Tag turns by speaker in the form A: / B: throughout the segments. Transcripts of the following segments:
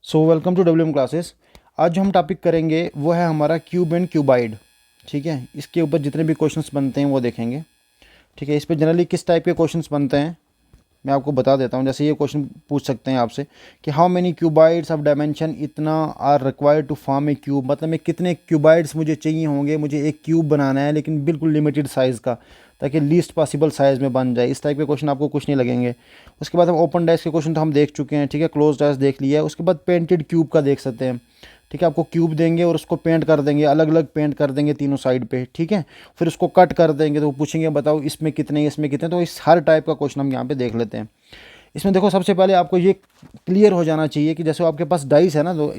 A: Welcome to W M classes. आज जो हम टॉपिक करेंगे वो है हमारा क्यूब एंड क्यूबाइड। ठीक है, इसके ऊपर जितने भी क्वेश्चंस बनते हैं वो देखेंगे। ठीक है, इस पर जनरली किस टाइप के क्वेश्चंस बनते हैं मैं आपको बता देता हूँ। जैसे ये क्वेश्चन पूछ सकते हैं आपसे कि how many cuboids of dimension इतना are required to form a cube, मतलब मैं कितने क्यूबाइड्स मुझे चाहिए होंगे, मुझे एक क्यूब बनाना है लेकिन बिल्कुल लिमिटेड साइज़ का, ताकि लीस्ट पॉसिबल साइज़ में बन जाए। इस टाइप के क्वेश्चन आपको कुछ नहीं लगेंगे। उसके बाद हम ओपन डाइस के क्वेश्चन तो हम देख चुके हैं। ठीक है, क्लोज डाइस देख लिया है। उसके बाद पेंटेड क्यूब का देख सकते हैं। ठीक है, आपको क्यूब देंगे और उसको पेंट कर देंगे, अलग अलग पेंट कर देंगे तीनों साइड पे। ठीक है, फिर उसको कट कर देंगे तो वो पूछेंगे बताओ इसमें कितने, इसमें कितने। तो इस हर टाइप का क्वेश्चन हम यहाँ पे देख लेते हैं। इसमें देखो, सबसे पहले आपको ये क्लियर हो जाना चाहिए कि जैसे आपके पास डाइस है ना, तो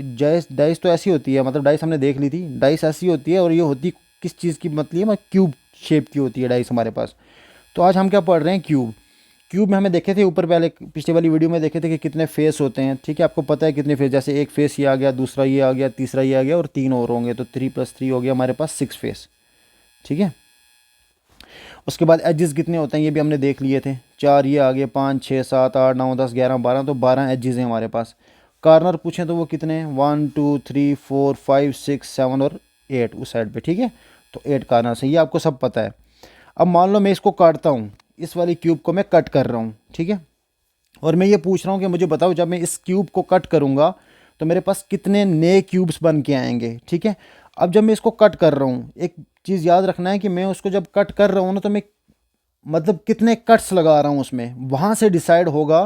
A: डाइस तो ऐसी होती है, मतलब डाइस हमने देख ली थी, डाइस ऐसी होती है और ये होती किस चीज़ की, मतलब क्यूब शेप की होती है डाइस हमारे पास। तो आज हम क्या पढ़ रहे हैं, क्यूब। क्यूब में हमें देखे थे ऊपर, पहले पिछले वाली वीडियो में देखे थे कि कितने फेस होते हैं। ठीक है, आपको पता है कितने फेस, जैसे एक फेस ये आ गया, दूसरा ये आ गया, तीसरा ये आ गया और तीन और होंगे, तो 3 + 3 हो गया हमारे पास 6 फेस। ठीक है, उसके बाद एजेस कितने होते हैं ये भी हमने देख लिए थे। 4 ये आ गए, 5 6 7 8 9 10 11 12, तो 12 एजेस हैं हमारे पास। कार्नर पूछें तो वो कितने हैं, 1 2 3 4 5 6 7 और 8 उस साइड पे। ठीक है, तो 8 कार्नर हैं, ये आपको सब पता है। अब मान लो मैं इसको काटता हूँ, इस वाली क्यूब को मैं कट कर रहा हूँ। ठीक है, और मैं ये पूछ रहा हूँ कि मुझे बताओ जब मैं इस क्यूब को कट करूँगा तो मेरे पास कितने नए क्यूब्स बन के आएंगे। ठीक है, अब जब मैं इसको कट कर रहा हूँ, एक चीज़ याद रखना है कि मैं उसको जब कट कर रहा हूँ ना, तो मैं मतलब कितने कट्स लगा रहा हूँ उसमें, वहाँ से डिसाइड होगा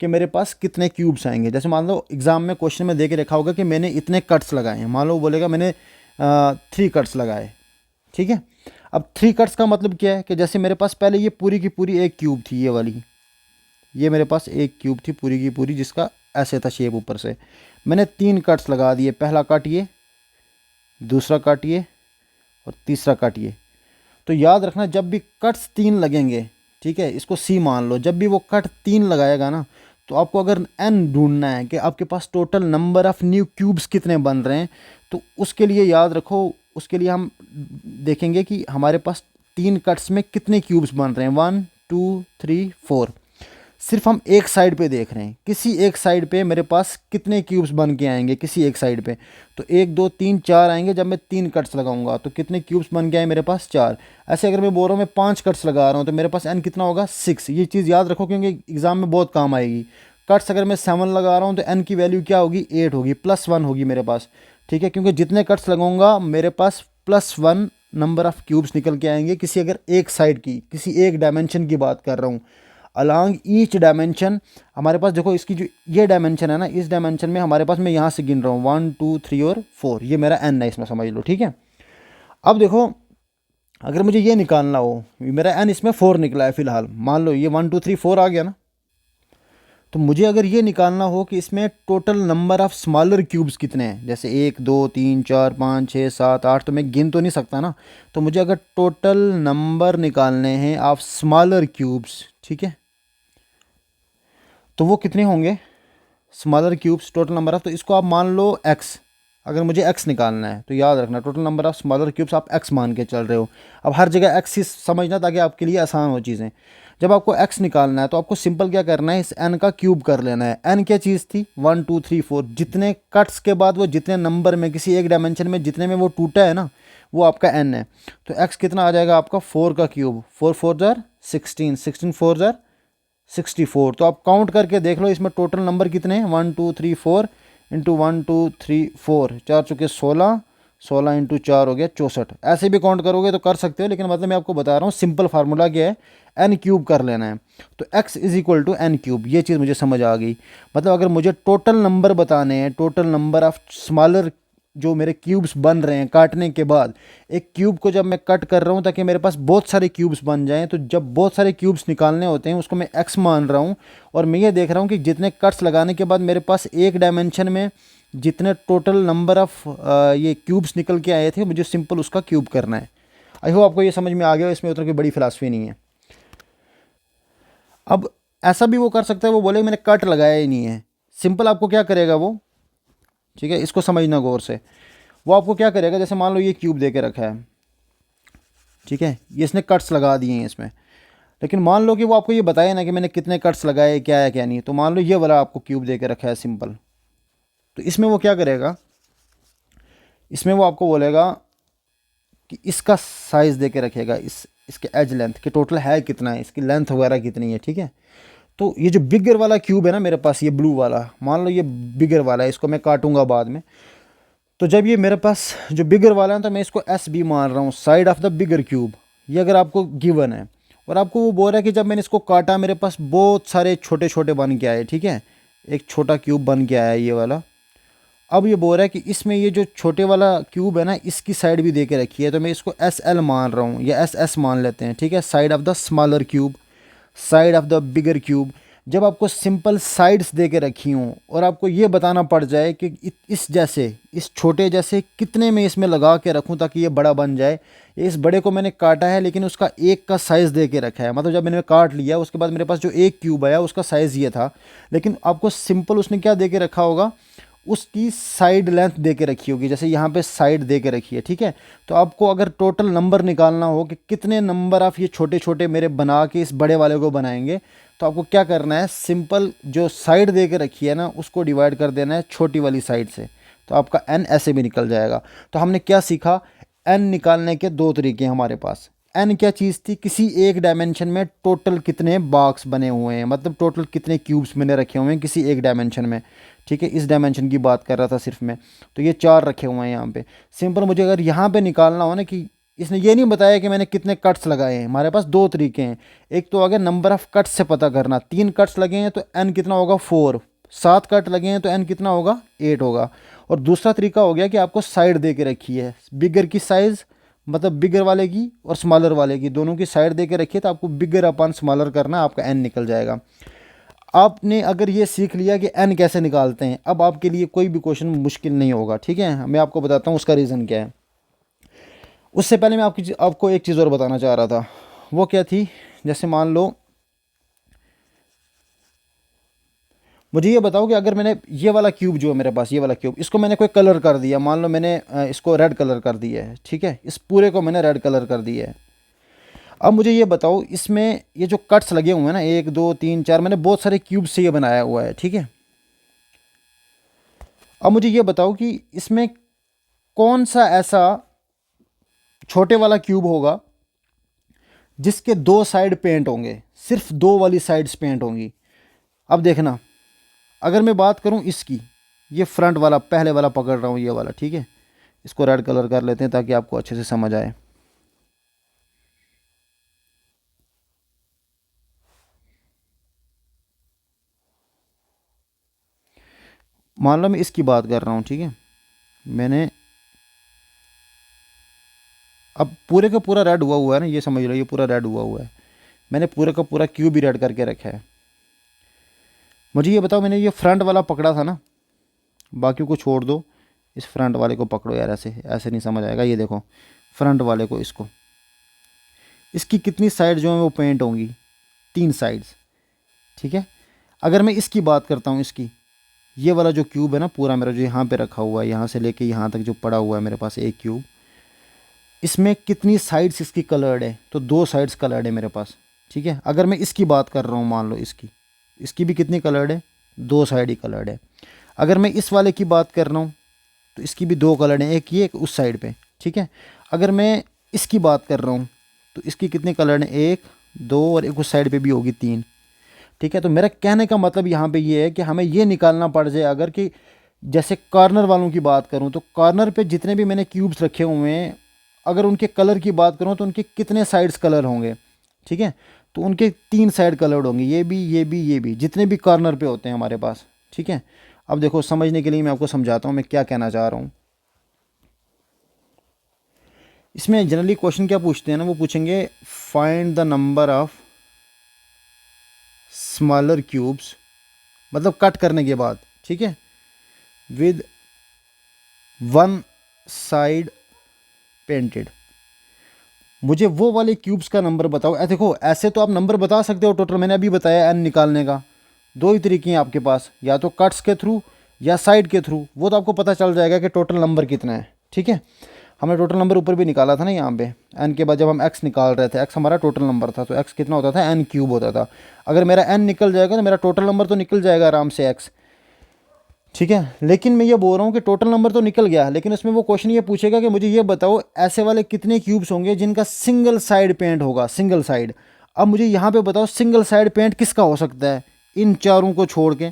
A: कि मेरे पास कितने क्यूब्स आएंगे। जैसे मान लो एग्ज़ाम में क्वेश्चन में दे के रखा होगा कि मैंने इतने कट्स लगाए हैं, मान लो बोलेगा मैंने 3 कट्स लगाए। ठीक है, अब 3 कट्स का मतलब क्या है कि जैसे मेरे पास पहले ये पूरी की पूरी एक क्यूब थी, ये वाली, ये मेरे पास एक क्यूब थी पूरी की पूरी, जिसका ऐसे था शेप ऊपर से। मैंने 3 कट्स लगा दिए, पहला कट ये, दूसरा कट ये और तीसरा कट ये। तो याद रखना जब भी कट्स 3 लगेंगे, ठीक है, इसको सी मान लो, जब भी वो कट 3 लगाएगा ना, तो आपको अगर एन ढूंढना है कि आपके पास total number of new cubes कितने बन रहे हैं, तो उसके लिए याद रखो, उसके लिए हम देखेंगे कि हमारे पास 3 कट्स में कितने क्यूब्स बन रहे हैं, 1 2 3 4। सिर्फ हम एक साइड पे देख रहे हैं, किसी एक साइड पे मेरे पास कितने क्यूब्स बन के आएंगे, किसी एक साइड पे। तो 1 2 3 4 आएंगे जब मैं 3 कट्स लगाऊंगा, तो कितने क्यूब्स बन के आए मेरे पास, 4। ऐसे अगर मैं बोल रहा हूँ मैं 5 कट्स लगा रहा हूँ तो मेरे पास एन कितना होगा, 6। ये चीज़ याद रखो क्योंकि एग्जाम में बहुत काम आएगी। कट्स अगर मैं 7 लगा रहा हूँ तो एन की वैल्यू क्या होगी, 8 होगी, +1 होगी मेरे पास। ठीक है, क्योंकि जितने कट्स लगाऊंगा मेरे पास +1 नंबर ऑफ़ क्यूब्स निकल के आएंगे, किसी अगर एक साइड की, किसी एक डायमेंशन की बात कर रहा हूँ। अलॉन्ग ईच डायमेंशन हमारे पास देखो, इसकी जो ये डायमेंशन है ना, इस डायमेंशन में हमारे पास, मैं यहाँ से गिन रहा हूँ 1 2 3 और 4, ये मेरा एन है इसमें, समझ लो। ठीक है, अब देखो अगर मुझे ये निकालना हो, मेरा एन इसमें 4 निकला है फिलहाल, मान लो ये 1 2 3 4 आ गया ना, तो मुझे अगर ये निकालना हो कि इसमें total number of smaller cubes कितने हैं, जैसे 1 2 3 4 5 6 7 8, तो मैं गिन तो नहीं सकता ना। तो मुझे अगर टोटल नंबर निकालने हैं ऑफ स्मॉलर क्यूब्स, ठीक है, तो वो कितने होंगे smaller cubes, total number of, तो इसको आप मान लो x। अगर मुझे x निकालना है तो याद रखना total number of smaller cubes आप x मान के चल रहे हो। अब हर जगह x ही समझना ताकि आपके लिए आसान हो चीज़ें। जब आपको x निकालना है तो आपको सिंपल क्या करना है, इस n का क्यूब कर लेना है। n क्या चीज़ थी, 1 2 3 4, जितने कट्स के बाद वो जितने नंबर में किसी एक डायमेंशन में जितने में वो टूटा है ना, वो आपका n है। तो x कितना आ जाएगा आपका, 4 का क्यूब, 4 4 जार 16, 16 4 जार 64। तो आप काउंट करके देख लो इसमें टोटल नंबर कितने हैं, 1 2 3 4 इंटू 1 2 3 4, 4 चुके 16, 16 इंटू 4 हो गया 64। ऐसे भी काउंट करोगे तो कर सकते हो, लेकिन मतलब मैं आपको बता रहा हूँ सिंपल फार्मूला क्या है, एन क्यूब कर लेना है। तो x is equal to n cube, ये चीज़ मुझे समझ आ गई। मतलब अगर मुझे टोटल नंबर बताने हैं, टोटल नंबर ऑफ स्मॉलर जो मेरे क्यूब्स बन रहे हैं काटने के बाद, एक क्यूब को जब मैं कट कर रहा हूँ ताकि मेरे पास बहुत सारे क्यूब्स बन जाएं, तो जब बहुत सारे क्यूब्स निकालने होते हैं उसको मैं x मान रहा हूँ। और मैं ये देख रहा हूँ कि जितने कट्स लगाने के बाद मेरे पास एक डायमेंशन में जितने टोटल नंबर ऑफ़ ये क्यूब्स निकल के आए थे, मुझे सिंपल उसका क्यूब करना है। आई होप आपको ये समझ में आ गया, इसमें उतना कोई बड़ी फिलासफी नहीं है। अब ऐसा भी वो कर सकता है, वो बोले मैंने कट लगाया ही नहीं है, सिंपल आपको क्या करेगा वो, ठीक है, इसको समझना गौर से। वो आपको क्या करेगा, जैसे मान लो ये क्यूब दे के रखा है, ठीक है, ये इसने कट्स लगा दिए हैं इसमें, लेकिन मान लो कि वो आपको ये बताया ना कि मैंने कितने कट्स लगाए, क्या है क्या नहीं। तो मान लो ये वाला आपको क्यूब दे के रखा है सिंपल, तो इसमें वो क्या करेगा, इसमें वो आपको बोलेगा कि इसका साइज़ दे के रखेगा, इसके एज लेंथ कि टोटल है कितना है, इसकी लेंथ वगैरह कितनी है, ठीक है। तो ये जो बिगर वाला क्यूब है ना मेरे पास, ये ब्लू वाला, मान लो ये बिगर वाला है, इसको मैं काटूंगा बाद में। तो जब ये मेरे पास जो बिगर वाला है तो मैं इसको एस बी मान रहा हूँ, side of the bigger cube. ये अगर आपको गिवन है और आपको वो बोल रहा है कि जब मैंने इसको काटा मेरे पास बहुत सारे छोटे छोटे बन के आए, ठीक है, एक छोटा क्यूब बन के आया ये वाला। अब ये बोल रहा है कि इसमें ये जो छोटे वाला क्यूब है ना, इसकी साइड भी दे के रखी है, तो मैं इसको एस एल मान रहा हूँ या एस एस मान लेते हैं, ठीक है, side of the smaller cube, side of the bigger cube. जब आपको सिंपल साइड्स दे के रखी हूँ और आपको ये बताना पड़ जाए कि इस जैसे, इस छोटे जैसे कितने में इसमें लगा के रखूँ ताकि ये बड़ा बन जाए। इस बड़े को मैंने काटा है लेकिन उसका एक का साइज़ दे के रखा है, मतलब जब मैंने काट लिया उसके बाद मेरे पास जो एक क्यूब आया उसका साइज़ ये था, लेकिन आपको सिंपल उसने क्या दे के रखा होगा, उसकी साइड लेंथ दे के रखी होगी, जैसे यहाँ पे साइड दे के रखी है, ठीक है। तो आपको अगर टोटल नंबर निकालना हो कि कितने नंबर आप ये छोटे छोटे मेरे बना के इस बड़े वाले को बनाएंगे, तो आपको क्या करना है, सिंपल जो साइड दे के रखी है ना उसको डिवाइड कर देना है छोटी वाली साइड से, तो आपका n ऐसे भी निकल जाएगा। तो हमने क्या सीखा, n निकालने के दो तरीके हैं हमारे पास। n क्या चीज़ थी, किसी एक डायमेंशन में टोटल कितने बॉक्स बने हुए हैं, मतलब टोटल कितने क्यूब्स मैंने रखे हुए हैं किसी एक डायमेंशन में, ठीक है। इस डायमेंशन की बात कर रहा था सिर्फ मैं, तो ये 4 रखे हुए हैं यहाँ पे। सिंपल मुझे अगर यहाँ पे निकालना हो ना, कि इसने ये नहीं बताया कि मैंने कितने कट्स लगाए हैं, हमारे पास दो तरीके हैं। एक तो अगर नंबर ऑफ़ कट्स से पता करना, 3 कट्स लगे हैं तो n कितना होगा 4, 7 कट लगे हैं तो n कितना होगा 8 होगा। और दूसरा तरीका हो गया कि आपको साइड दे के रखी है, बिगर की साइज़, मतलब बिगर वाले की और स्मॉलर वाले की दोनों की साइड दे के रखिए, तो आपको बिगर अपन स्मॉलर करना, आपका n निकल जाएगा। आपने अगर ये सीख लिया कि n कैसे निकालते हैं, अब आपके लिए कोई भी क्वेश्चन मुश्किल नहीं होगा, ठीक है। मैं आपको बताता हूँ उसका रीज़न क्या है। उससे पहले मैं आपको एक चीज़ और बताना चाह रहा था, वो क्या थी, जैसे मान लो मुझे ये बताओ कि अगर मैंने ये वाला क्यूब जो है मेरे पास, ये वाला क्यूब, इसको मैंने कोई कलर कर दिया, मान लो मैंने इसको रेड कलर कर दिया है, ठीक है, इस पूरे को मैंने रेड कलर कर दिया है। अब मुझे ये बताओ, इसमें ये जो कट्स लगे हुए हैं ना, 1 2 3 4, मैंने बहुत सारे क्यूब से ये बनाया हुआ है, ठीक है। अब मुझे ये बताओ कि इसमें कौन सा ऐसा छोटे वाला क्यूब होगा जिसके 2 साइड पेंट होंगे, सिर्फ 2 वाली साइड्स पेंट होंगी। अब देखना, अगर मैं बात करूं इसकी, ये फ्रंट वाला पहले वाला पकड़ रहा हूं, ये वाला, ठीक है, इसको रेड कलर कर लेते हैं ताकि आपको अच्छे से समझ आए। मान लो मैं इसकी बात कर रहा हूँ, ठीक है, मैंने अब पूरे का पूरा रेड हुआ हुआ है ना, ये समझ लो ये पूरा रेड हुआ हुआ है, मैंने पूरे का पूरा क्यूब भी रेड करके रखा है। मुझे ये बताओ, मैंने ये फ्रंट वाला पकड़ा था ना, बाकी को छोड़ दो, इस फ्रंट वाले को पकड़ो यार, ऐसे ऐसे नहीं समझ आएगा। ये देखो फ्रंट वाले को, इसको, इसकी कितनी साइड जो है वो पेंट होंगी, 3 साइड्स, ठीक है। अगर मैं इसकी बात करता हूँ, इसकी ये वाला जो क्यूब है ना पूरा मेरा जो यहाँ पे रखा हुआ है, यहाँ से लेके यहाँ तक जो पड़ा हुआ है मेरे पास एक क्यूब, इसमें कितनी साइड्स इसकी कलर्ड है, तो 2 साइड्स कलर्ड है मेरे पास, ठीक है। अगर मैं इसकी बात कर रहा हूँ, मान लो इसकी भी कितनी कलर्ड है, 2 साइड ही कलर्ड है। अगर मैं इस वाले की बात कर रहा हूँ तो इसकी भी 2 कलर्ड हैं, एक ये एक उस साइड पे, ठीक है। अगर मैं इसकी बात कर रहा हूँ तो इसकी कितने कलर्ड हैं, 1 2 और एक उस साइड पे भी होगी 3, ठीक है। तो मेरा कहने का मतलब यहाँ पे ये है कि हमें ये निकालना पड़ जाए, अगर कि जैसे कॉर्नर वालों की बात करूँ तो कॉर्नर पे जितने भी मैंने क्यूब्स रखे हुए हैं, अगर उनके कलर की बात करूँ तो उनके कितने साइड्स कलर होंगे, ठीक है। तो उनके 3 साइड कलर्ड होंगे, ये भी ये भी ये भी, जितने भी कॉर्नर पे होते हैं हमारे पास, ठीक है। अब देखो समझने के लिए मैं आपको समझाता हूँ मैं क्या कहना चाह रहा हूँ। इसमें जनरली क्वेश्चन क्या पूछते हैं ना, वो पूछेंगे find the number of smaller cubes, मतलब कट करने के बाद, ठीक है, विद 1 साइड पेंटेड। मुझे वो वाले क्यूब्स का नंबर बताओ। देखो ऐसे तो आप नंबर बता सकते हो टोटल, मैंने अभी बताया n निकालने का 2 ही तरीके हैं आपके पास, या तो कट्स के थ्रू या साइड के थ्रू, वो तो आपको पता चल जाएगा कि टोटल नंबर कितना है, ठीक है। हमने टोटल नंबर ऊपर भी निकाला था ना यहाँ पे, n के बाद जब हम x निकाल रहे थे, x हमारा टोटल नंबर था, तो x कितना होता था, n क्यूब होता था। अगर मेरा n निकल जाएगा तो मेरा टोटल नंबर तो निकल जाएगा आराम से x। ठीक है। लेकिन मैं ये बोल रहा हूँ कि टोटल नंबर तो निकल गया, लेकिन उसमें वो क्वेश्चन ये पूछेगा कि मुझे ये बताओ ऐसे वाले कितने क्यूब्स होंगे जिनका सिंगल साइड पेंट होगा, सिंगल साइड। अब मुझे यहाँ पे बताओ सिंगल साइड पेंट किसका हो सकता है इन चारों को छोड़ के।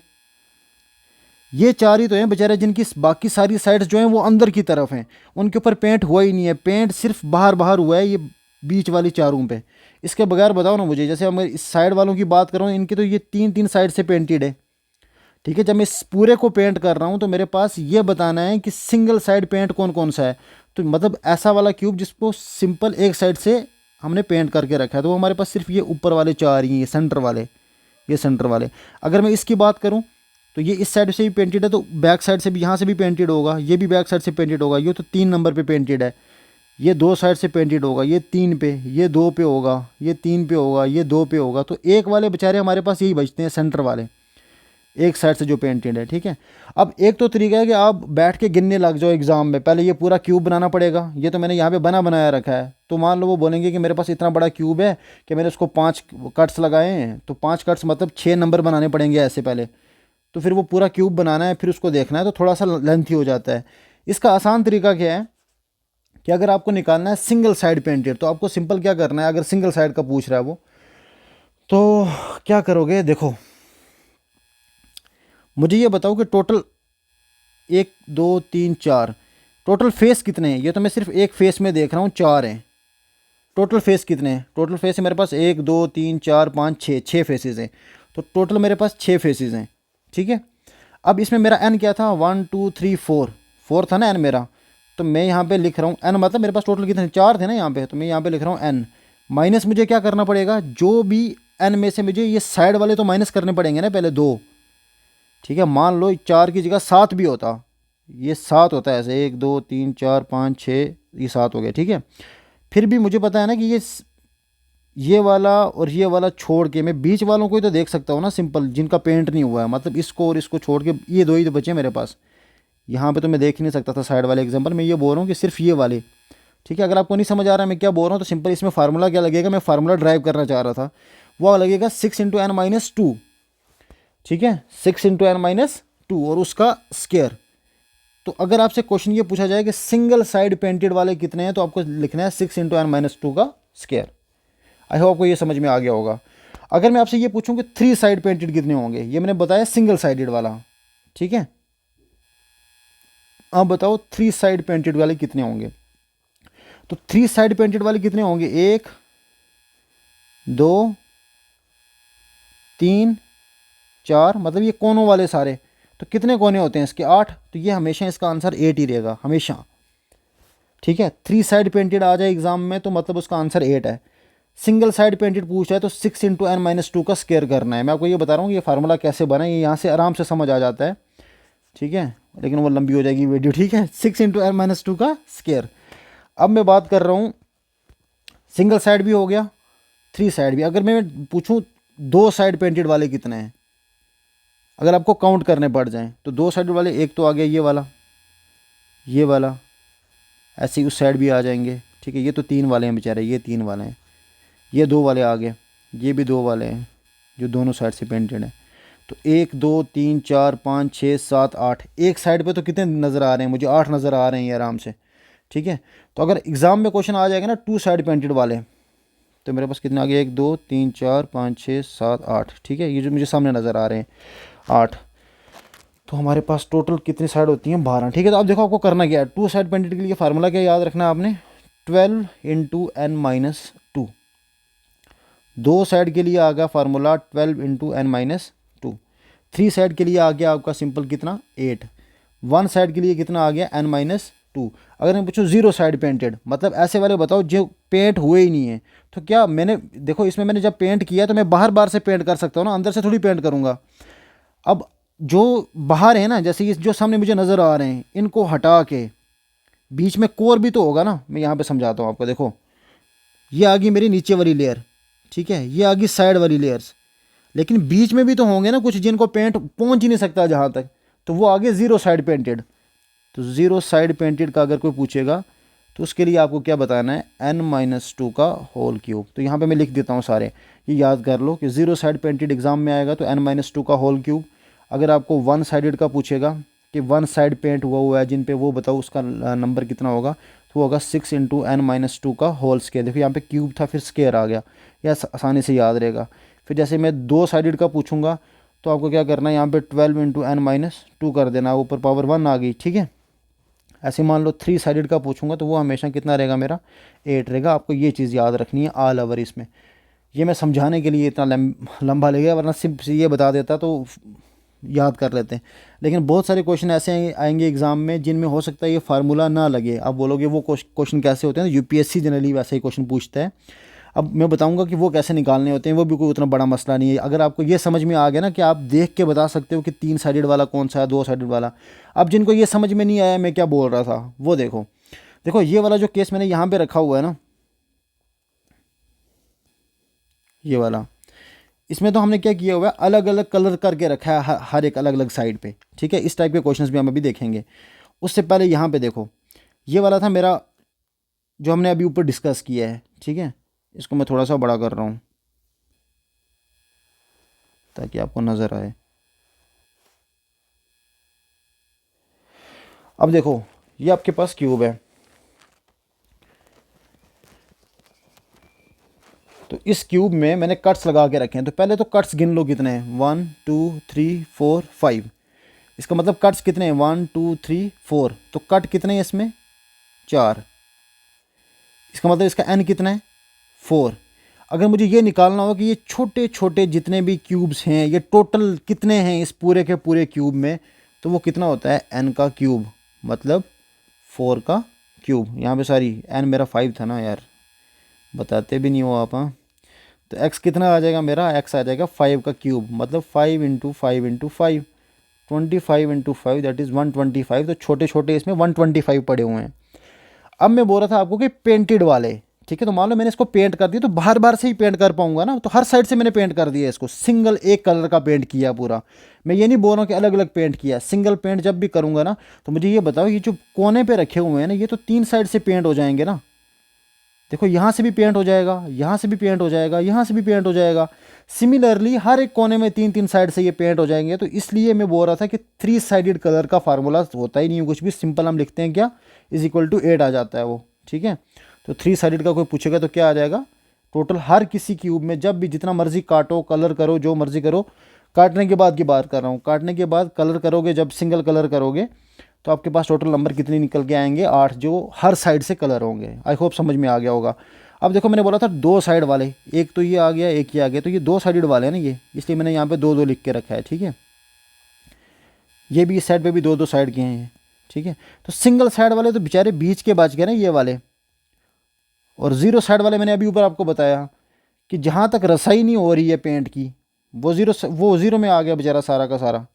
A: ये चार ही तो हैं बेचारे जिनकी बाकी सारी साइड्स जो हैं वो अंदर की तरफ हैं, उनके ऊपर पेंट हुआ ही नहीं है, पेंट सिर्फ बाहर बाहर हुआ है ये बीच वाली चारों पे। इसके बगैर बताओ ना मुझे, जैसे मैं इस साइड वालों की बात कर रहा हूँ, इनके तो ये तीन तीन साइड से पेंटेड है। ठीक है, जब मैं इस पूरे को पेंट कर रहा हूँ तो मेरे पास ये बताना है कि सिंगल साइड पेंट कौन कौन सा है। तो मतलब ऐसा वाला क्यूब जिसको सिंपल एक साइड से हमने पेंट करके रखा है, तो वो हमारे पास सिर्फ ये ऊपर वाले चार ही हैं, सेंटर वाले, ये सेंटर वाले। अगर मैं इसकी बात करूँ तो ये इस साइड से भी पेंटेड है, तो बैक साइड से भी, यहाँ से भी पेंटेड होगा, ये भी बैक साइड से पेंटेड होगा, ये तो 3 नंबर पे पेंटेड है। ये 2 साइड से पेंटेड होगा, ये 3 पे, ये 2 पे होगा, ये 3 पे होगा, ये 2 पे होगा। तो एक वाले बेचारे हमारे पास यही बचते हैं, सेंटर वाले, एक साइड से जो पेंटेड है। ठीक है, अब एक तो तरीका है कि आप बैठ के गिनने लग जाओ एग्जाम में, पहले ये पूरा क्यूब बनाना पड़ेगा। ये तो मैंने यहाँ पे बनाया रखा है, तो मान लो वो बोलेंगे कि मेरे पास इतना बड़ा क्यूब है कि मैंने उसको 5 कट्स लगाए हैं, तो 5 कट्स मतलब 6 नंबर बनाने पड़ेंगे ऐसे पहले। तो फिर वो पूरा क्यूब बनाना है, फिर उसको देखना है, तो थोड़ा सा लेंथी हो जाता है। इसका आसान तरीका क्या है कि अगर आपको निकालना है सिंगल साइड पेंटेड, तो आपको सिंपल क्या करना है, अगर सिंगल साइड का पूछ रहा है वो, तो क्या करोगे, देखो मुझे ये बताओ कि टोटल 1 2 3 4 टोटल फेस कितने हैं। ये तो मैं सिर्फ एक फेस में देख रहा हूँ, 4 हैं। टोटल फेस कितने हैं, टोटल फेस है मेरे पास 1 2 3 4 5 6, 6 फेसेस हैं। तो टोटल मेरे पास 6 फेसेस हैं। ठीक है, अब इसमें मेरा एन क्या था, 1 2 3 4, 4 था ना एन मेरा। तो मैं यहाँ पे लिख रहा हूँ एन, मतलब मेरे पास टोटल कितने, 4 थे ना यहाँ पे, तो मैं यहाँ पे लिख रहा हूँ एन माइनस। मुझे क्या करना पड़ेगा, जो भी एन में से मुझे ये साइड वाले तो माइनस करने पड़ेंगे ना पहले 2। ठीक है, मान लो 4 की जगह 7 भी होता, ये 7 होता है ऐसे, 1 2 3 4 5 6, ये 7 हो गया। ठीक है, फिर भी मुझे पता है ना कि ये वाला और ये वाला छोड़ के मैं बीच वालों को ही तो देख सकता हूँ ना, सिंपल, जिनका पेंट नहीं हुआ है, मतलब इसको और इसको छोड़ के ये 2 ही तो बचे मेरे पास। यहाँ पे तो मैं देख ही नहीं सकता था साइड वाले एग्जांपल, मैं ये बोल रहा हूँ कि सिर्फ ये वाले। ठीक है, अगर आपको नहीं समझ आ रहा है मैं क्या बोल रहा हूँ, तो सिंपल इसमें फार्मूला क्या लगेगा, मैं फार्मूला ड्राइव करना चाह रहा था, वो लगेगा 6 इंटू एन माइनस 2। ठीक है, 6 इंटू एन माइनस 2 और उसका स्केयर। तो अगर आपसे क्वेश्चन ये पूछा जाए कि सिंगल साइड पेंटेड वाले कितने हैं, तो आपको लिखना है 6 इंटू एन माइनस 2 का स्केयर। आई होप आपको ये समझ में आ गया होगा। अगर मैं आपसे ये पूछूं कि 3 साइड पेंटेड कितने होंगे, ये मैंने बताया सिंगल साइडेड वाला। ठीक है, अब बताओ 3 साइड पेंटेड वाले कितने होंगे। तो 3 साइड पेंटेड वाले कितने होंगे, 1 2 3 4, मतलब ये कोनों वाले सारे। तो कितने कोने होते हैं इसके, 8। तो ये हमेशा इसका आंसर 8 ही रहेगा हमेशा। ठीक है, 3 साइड पेंटेड आ जाए एग्जाम में तो मतलब उसका आंसर 8 है। सिंगल साइड पेंटेड पूछा है तो 6 इंटू एन माइनस 2 का स्केयर करना है। मैं आपको ये बता रहा हूँ ये फार्मूला कैसे बना, ये यहाँ से आराम से समझ आ जाता है। ठीक है, लेकिन वो लंबी हो जाएगी वीडियो। ठीक है, 6 इंटू एन माइनस 2 का स्केयर। अब मैं बात कर रहा हूँ, सिंगल साइड भी हो गया, 3 साइड भी। अगर मैं पूछूँ 2 साइड पेंटेड वाले कितने हैं, अगर आपको काउंट करने पड़ जाएँ, तो 2 साइड वाले, एक तो आ गया ये वाला, ऐसे ही उस साइड भी आ जाएंगे। ठीक है, ये तो 3 वाले हैं बेचारे, ये 3 वाले हैं, ये 2 वाले आ गए, ये भी 2 वाले हैं जो दोनों साइड से पेंटेड हैं। तो 1 2 3 4 5 6 7 8, एक साइड पे तो कितने नज़र आ रहे हैं, मुझे 8 नज़र आ रहे हैं आराम से। ठीक है, तो अगर एग्ज़ाम में क्वेश्चन आ जाएगा ना 2 साइड पेंटेड वाले, तो मेरे पास कितने आ गए, 1 2 3 4 5 6 7 8। ठीक है, ये जो मुझे सामने नज़र आ रहे हैं 8। तो हमारे पास टोटल कितनी साइड होती हैं, 12। ठीक है, तो अब देखो आपको करना क्या है, 2 साइड पेंटेड के लिए फार्मूला क्या याद रखना है आपने, 12 इंटू एन माइनस 2। 2 साइड के लिए आ गया formula 12 into n minus 2। 3 side के लिए आ गया आपका सिंपल कितना, 8। 1 साइड के लिए कितना आ गया, एन माइनस 2। अगर मैं पूछूँ 0 साइड पेंटेड, मतलब ऐसे वाले बताओ जो पेंट हुए ही नहीं है, तो क्या मैंने देखो इसमें मैंने जब पेंट किया तो मैं बाहर बाहर से पेंट कर सकता हूँ ना, अंदर से थोड़ी पेंट करूँगा। अब जो बाहर है ना, जैसे ये जो सामने मुझे नज़र आ रहे हैं, इनको हटा के बीच में कोर भी तो होगा ना, मैं यहाँ पे समझाता हूँ आपको। देखो ये आ गई मेरी नीचे वाली लेयर, ठीक है, ये आ गई साइड वाली लेयर्स, लेकिन बीच में भी तो होंगे ना कुछ जिनको पेंट पहुँच ही नहीं सकता जहाँ तक, तो वो आगे 0 साइड पेंटेड। तो 0 साइड पेंटेड का अगर कोई पूछेगा तो उसके लिए आपको क्या बताना है, n माइनस 2 का होल क्यूब। तो यहाँ पे मैं लिख देता हूँ सारे, ये याद कर लो कि 0 साइड पेंटेड एग्जाम में आएगा तो n माइनस 2 का होल क्यूब। अगर आपको 1 साइडेड का पूछेगा कि वन साइड पेंट हुआ है जिन पे, वो बताओ उसका नंबर कितना होगा। तो वो होगा 6 इंटू n-2 का होल स्केयर। देखो यहाँ पे क्यूब था फिर स्केयर आ गया, यह आसानी से याद रहेगा। फिर जैसे मैं 2 साइडेड का पूछूंगा तो आपको क्या करना है, यहाँ पे 12 इंटू n-2 कर देना, ऊपर पावर 1 आ गई, ठीक है। ऐसे मान लो 3 साइडेड का पूछूंगा तो वो हमेशा कितना रहेगा मेरा, 8 रहेगा। आपको ये चीज़ याद रखनी है ऑल ओवर इसमें। ये मैं समझाने के लिए इतना लंबा ले गया, वरना सिर्फ ये बता देता तो याद कर लेते हैं। लेकिन बहुत सारे क्वेश्चन ऐसे आएंगे एग्ज़ाम में जिनमें हो सकता है ये फार्मूला ना लगे। आप बोलोगे वो क्वेश्चन कैसे होते हैं, तो यूपीएससी जनरली वैसे ही क्वेश्चन पूछता है। अब मैं बताऊंगा कि वो कैसे निकालने होते हैं, वो भी कोई उतना बड़ा मसला नहीं है। अगर आपको ये समझ में आ गया ना कि आप देख के बता सकते हो कि 3 साइडेड वाला कौन सा है, 2 साइडेड वाला। अब जिनको ये समझ में नहीं आया मैं क्या बोल रहा था, वो देखो। देखो ये वाला जो केस मैंने यहाँ पे रखा हुआ है ना, ये वाला, इसमें तो हमने क्या किया हुआ है, अलग अलग कलर करके रखा है हर एक अलग अलग साइड पे, ठीक है। इस टाइप के क्वेश्चंस भी हम अभी देखेंगे। उससे पहले यहाँ पे देखो, ये वाला था मेरा जो हमने अभी ऊपर डिस्कस किया है, ठीक है। इसको मैं थोड़ा सा बड़ा कर रहा हूँ ताकि आपको नज़र आए। अब देखो ये आपके पास क्यूब है, तो इस क्यूब में मैंने कट्स लगा के रखे हैं। तो पहले तो कट्स गिन लो कितने हैं, 1 2 3 4 5। इसका मतलब कट्स कितने हैं, 1 2 3 4। तो कट कितने हैं इसमें, 4। इसका मतलब इसका n कितना है, 4। अगर मुझे ये निकालना हो कि ये छोटे छोटे जितने भी क्यूब्स हैं ये टोटल कितने हैं इस पूरे के पूरे क्यूब में, तो वो कितना होता है, n का क्यूब, मतलब 4 का क्यूब। यहाँ पे सॉरी n मेरा 5 था ना यार, बताते भी नहीं हो आप। हाँ, तो x कितना आ जाएगा मेरा, x आ जाएगा 5 का क्यूब, मतलब 5 into 5 into 5, 25 into 5 that is 125। तो छोटे छोटे इसमें 125 पड़े हुए हैं। अब मैं बोल रहा था आपको कि पेंटेड वाले, ठीक है। तो मान लो मैंने इसको पेंट कर दिया तो बार बार से ही पेंट कर पाऊंगा ना, तो हर साइड से मैंने पेंट कर दिया इसको, सिंगल एक कलर का पेंट किया पूरा। मैं ये नहीं बोल रहा हूँ कि अलग अलग पेंट किया, सिंगल पेंट जब भी करूँगा ना, तो मुझे ये बताओ ये जो कोने पे रखे हुए हैं ना, ये तो 3 साइड से पेंट हो जाएंगे ना। देखो यहाँ से भी पेंट हो जाएगा, यहाँ से भी पेंट हो जाएगा, यहाँ से भी पेंट हो जाएगा। सिमिलरली हर एक कोने में 3 साइड से ये पेंट हो जाएंगे। तो इसलिए मैं बोल रहा था कि 3 साइडेड कलर का फार्मूला होता ही नहीं है कुछ भी, सिंपल हम लिखते हैं क्या, इज इक्वल टू 8 आ जाता है वो, ठीक है। तो 3 साइडेड का कोई पूछेगा तो क्या आ जाएगा, टोटल हर किसी क्यूब में जब भी जितना मर्जी काटो, कलर करो, जो मर्जी करो, काटने के बाद की बात कर रहा हूँ, काटने के बाद कलर करोगे, जब सिंगल कलर करोगे तो आपके पास टोटल नंबर कितने निकल के आएंगे, 8, जो हर साइड से कलर होंगे। आई होप समझ में आ गया होगा। अब देखो मैंने बोला था 2 साइड वाले, एक तो ये आ गया, एक ये आ गया, तो ये 2 साइडेड वाले हैं ना ये, इसलिए मैंने यहाँ पे 2 2 लिख के रखा है, ठीक है। ये भी इस साइड पे भी 2 2 साइड के हैं, ठीक है। तो सिंगल साइड वाले तो बेचारे बीच के बच गए ना ये वाले, और 0 साइड वाले मैंने अभी ऊपर आपको बताया कि जहाँ तक रसाई नहीं हो रही है पेंट की, वो ज़ीरो में आ गया बेचारा सारा का सारा,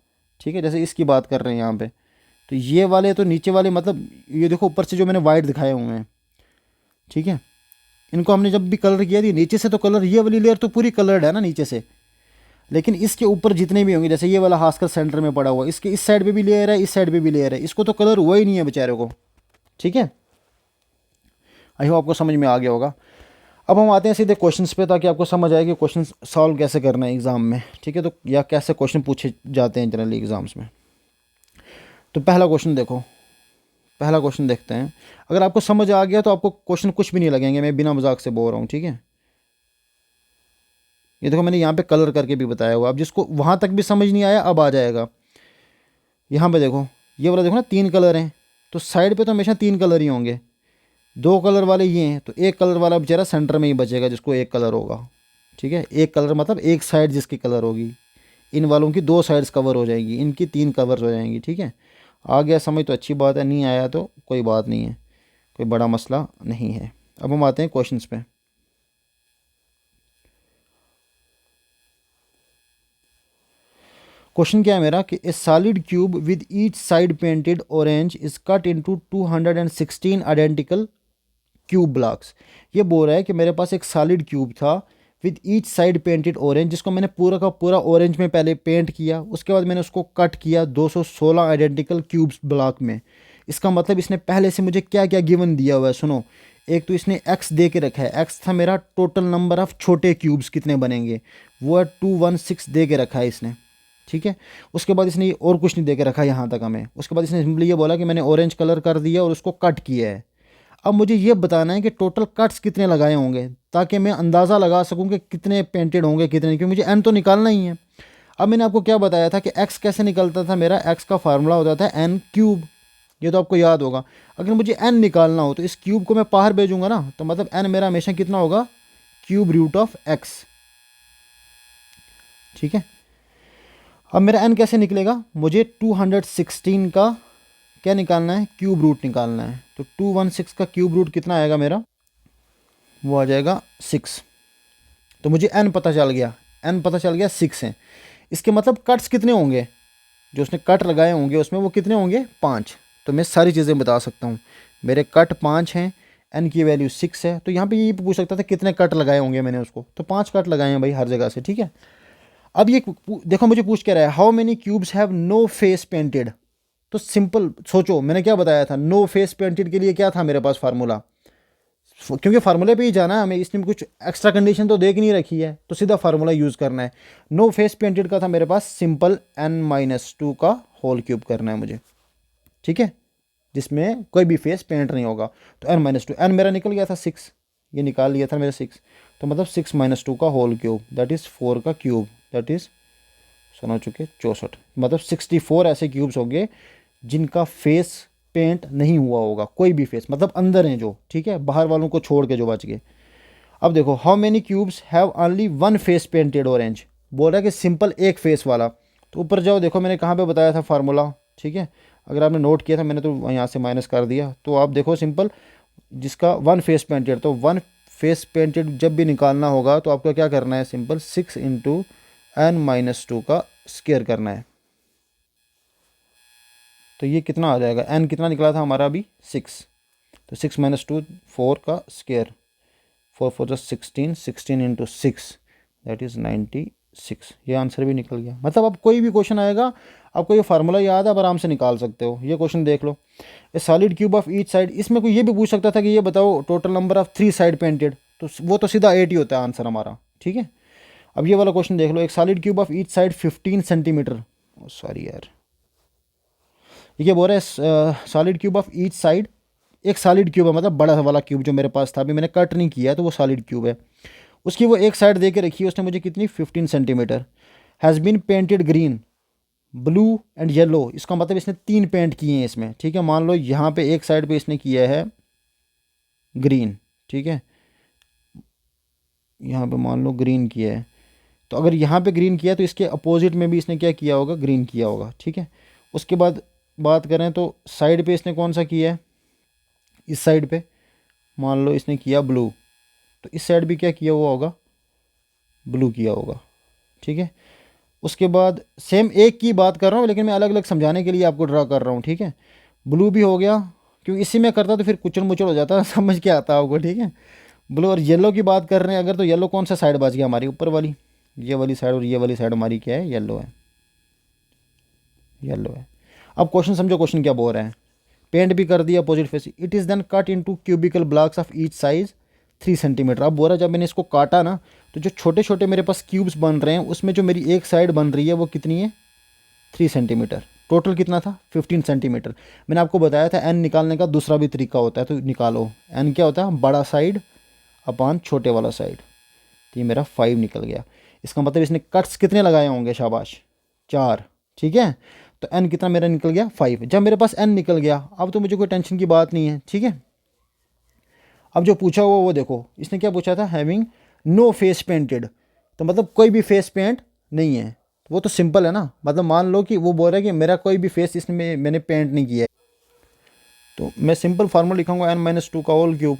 A: ठीक है। जैसे इसकी बात कर रहे हैं यहाँ पे, तो ये वाले तो नीचे वाले, मतलब ये देखो ऊपर से जो मैंने वाइट दिखाए हुए हैं, ठीक है, इनको हमने जब भी कलर किया थी नीचे से, तो कलर ये वाली लेयर तो पूरी कलर्ड है ना नीचे से, लेकिन इसके ऊपर जितने भी होंगे, जैसे ये वाला खासकर सेंटर में पड़ा हुआ, इसके इस साइड पे भी लेयर है, इस साइड पे भी लेयर है, इसको तो कलर हुआ ही नहीं है बेचारे को, ठीक है। आई होप आपको समझ में आ गया होगा। अब हम आते हैं सीधे क्वेश्चंस पे, ताकि आपको समझ आए कि क्वेश्चन सॉल्व कैसे करना है एग्ज़ाम में, ठीक है। तो या कैसे क्वेश्चन पूछे जाते हैं जनरली एग्ज़ाम्स में। तो पहला क्वेश्चन देखो, पहला क्वेश्चन देखते हैं। अगर आपको समझ आ गया तो आपको क्वेश्चन कुछ भी नहीं लगेंगे, मैं बिना मजाक से बोल रहा हूँ, ठीक है। ये देखो मैंने यहाँ पे कलर करके भी बताया हुआ, अब जिसको वहाँ तक भी समझ नहीं आया अब आ जाएगा। यहाँ पे देखो, ये वाला देखो ना 3 कलर हैं, तो साइड पे तो हमेशा 3 कलर ही होंगे। 2 कलर वाले ये हैं, तो एक कलर वाला बेचारा सेंटर में ही बचेगा जिसको एक कलर होगा, ठीक है। एक कलर मतलब एक साइड जिसकी कलर होगी, इन वालों की 2 साइड्स कवर हो जाएंगी, इनकी 3 कवर हो जाएंगी, ठीक है। आ गया समझ तो अच्छी बात है, नहीं आया तो कोई बात नहीं है, कोई बड़ा मसला नहीं है। अब हम आते हैं क्वेश्चंस पे। क्वेश्चन क्या है मेरा कि ए solid cube with each side painted orange is cut into 216 identical cube blocks. ये बोल रहा है कि मेरे पास एक सॉलिड क्यूब था with each side painted orange, जिसको मैंने पूरा का पूरा ऑरेंज में पहले पेंट किया, उसके बाद मैंने उसको कट किया 216 आइडेंटिकल क्यूब्स ब्लॉक में। इसका मतलब इसने पहले से मुझे क्या क्या गिवन दिया हुआ है, सुनो। एक तो इसने x दे के रखा है, x था मेरा टोटल नंबर ऑफ छोटे क्यूब्स कितने बनेंगे, वो है 216 दे के रखा है इसने, ठीक है। उसके बाद इसने और कुछ नहीं दे के रखा यहाँ तक हमें। उसके बाद इसने सिंपली ये बोला कि मैंने ऑरेंज कलर कर दिया और उसको कट किया है। अब मुझे ये बताना है कि टोटल कट्स कितने लगाए होंगे, ताकि मैं अंदाज़ा लगा सकूं कि कितने पेंटेड होंगे कितने नहीं, क्योंकि मुझे एन तो निकालना ही है। अब मैंने आपको क्या बताया था कि एक्स कैसे निकलता था, मेरा एक्स का फार्मूला होता था एन क्यूब, ये तो आपको याद होगा। अगर मुझे एन निकालना हो तो इस क्यूब को मैं बाहर भेजूंगा ना, तो मतलब एन मेरा हमेशा कितना होगा, क्यूब रूट ऑफ एक्स। ठीक है। अब मेरा एन कैसे निकलेगा, मुझे 216 का क्या निकालना है, क्यूब रूट निकालना है। तो 216 का क्यूब रूट कितना आएगा मेरा, वो आ जाएगा 6। तो मुझे एन पता चल गया, एन पता चल गया 6 है। इसके मतलब कट्स कितने होंगे, जो उसने कट लगाए होंगे उसमें वो कितने होंगे, 5। तो मैं सारी चीज़ें बता सकता हूँ, मेरे कट 5 हैं, एन की वैल्यू 6 है। तो यहाँ पे ये पूछ सकता था कितने कट लगाए होंगे मैंने उसको, तो 5 कट लगाए हैं भाई हर जगह से। ठीक है। अब ये देखो मुझे पूछ क्या रहा है, how many cubes have no face painted. तो सिंपल सोचो, मैंने क्या बताया था, नो फेस पेंटेड के लिए क्या था मेरे पास फार्मूला, क्योंकि फार्मूले पे ही जाना है हमें, इसने कुछ एक्स्ट्रा कंडीशन तो देख नहीं रखी है, तो सीधा फार्मूला यूज़ करना है। नो फेस पेंटेड का था मेरे पास सिंपल n-2 का होल क्यूब करना है मुझे। ठीक है, जिसमें कोई भी फेस पेंट नहीं होगा। तो n-2, n मेरा निकल गया था 6, ये निकाल लिया था मेरा 6, तो मतलब 6 - 2 का होल क्यूब, दैट इज़ 4 का क्यूब, दैट इज़ सुना चुके 64। मतलब 64 ऐसे क्यूब्स होंगे जिनका फेस पेंट नहीं हुआ होगा, कोई भी फेस, मतलब अंदर हैं जो, ठीक है, बाहर वालों को छोड़ के जो बच गए। अब देखो, how many cubes have only one face painted orange, बोल रहा है कि सिंपल एक फेस वाला। तो ऊपर जाओ, देखो मैंने कहाँ पे बताया था फार्मूला। ठीक है, अगर आपने नोट किया था, मैंने तो यहाँ से माइनस कर दिया। तो आप देखो सिंपल, जिसका वन फेस पेंटेड, तो वन फेस पेंटेड जब भी निकालना होगा तो आपको क्या करना है, सिंपल 6 × n-2 का स्क्वायर करना है। तो ये कितना आ जाएगा, n कितना निकला था हमारा अभी, 6। तो 6 - 2 4 का स्क्वायर, 4 4 16, 16 × 6 दैट इज़ 96। ये आंसर भी निकल गया। मतलब अब कोई भी क्वेश्चन आएगा, आपको ये फार्मूला याद है, आप आराम से निकाल सकते हो। ये क्वेश्चन देख लो, a solid cube of each side, इसमें कोई ये भी पूछ सकता था कि ये बताओ total number of 3 side painted, तो वो तो सीधा 8 ही होता है आंसर हमारा। ठीक है। अब ये वाला क्वेश्चन देख लो, एक solid cube of each side 15 centimetre, sorry यार, ये क्या बोल रहा है, solid cube of each side, एक सॉलिड क्यूब है, मतलब बड़ा वाला क्यूब जो मेरे पास था, अभी मैंने कट नहीं किया तो वो सॉलिड क्यूब है, उसकी वो एक साइड दे के रखी है उसने मुझे कितनी, 15 centimetre. Has been painted green, blue and yellow, इसका मतलब इसने 3 पेंट किए हैं इसमें। ठीक है, मान लो यहाँ पे एक साइड पे इसने किया है ग्रीन, ठीक है, यहाँ पे मान लो ग्रीन किया है, तो अगर यहाँ पे ग्रीन किया तो इसके अपोजिट में भी इसने क्या किया होगा, ग्रीन किया होगा। ठीक है। उसके बाद बात करें तो साइड पे इसने कौन सा किया है, इस साइड पे मान लो इसने किया ब्लू, तो इस साइड भी क्या किया हुआ होगा, ब्लू किया होगा। ठीक है। उसके बाद सेम एक की बात कर रहा हूँ, लेकिन मैं अलग अलग समझाने के लिए आपको ड्रा कर रहा हूँ। ठीक है, ब्लू भी हो गया, क्योंकि इसी में करता तो फिर कुचड़ मुचड़ हो जाता समझ के आता होगा। ठीक है, ब्लू और येलो की बात कर रहे हैं अगर, तो येलो कौन सा साइड बच गया हमारी, ऊपर वाली, ये वाली साइड, और ये वाली साइड हमारी क्या है, येलो है, येलो है। अब क्वेश्चन समझो, क्वेश्चन क्या बोल रहे हैं, पेंट भी कर दिया opposite face, it is then cut into cubical blocks of each size 3 centimetre. अब बोल रहा जब मैंने इसको काटा ना, तो जो छोटे छोटे मेरे पास क्यूब्स बन रहे हैं उसमें जो मेरी एक साइड बन रही है वो कितनी है, 3 सेंटीमीटर। टोटल कितना था, 15 सेंटीमीटर। मैंने आपको बताया था एन निकालने का दूसरा भी तरीका होता है, तो निकालो। एन क्या होता है, बड़ा साइड अपान छोटे वाला साइड। तो ये मेरा 5 निकल गया। इसका मतलब इसने कट्स कितने लगाए होंगे, शाबाश, 4। ठीक है, तो एन कितना मेरा निकल गया, 5। जब मेरे पास एन निकल गया, अब तो मुझे कोई टेंशन की बात नहीं है। ठीक है। अब जो पूछा हुआ वो देखो, इसने क्या पूछा था, हैविंग नो फेस पेंटेड, तो मतलब कोई भी फेस पेंट नहीं है। वो तो सिंपल है ना, मतलब मान लो कि वो बोल रहा है कि मेरा कोई भी फेस इसमें मैंने पेंट नहीं किया है, तो मैं सिंपल फार्मूला लिखूंगा n-2 का होल क्यूब,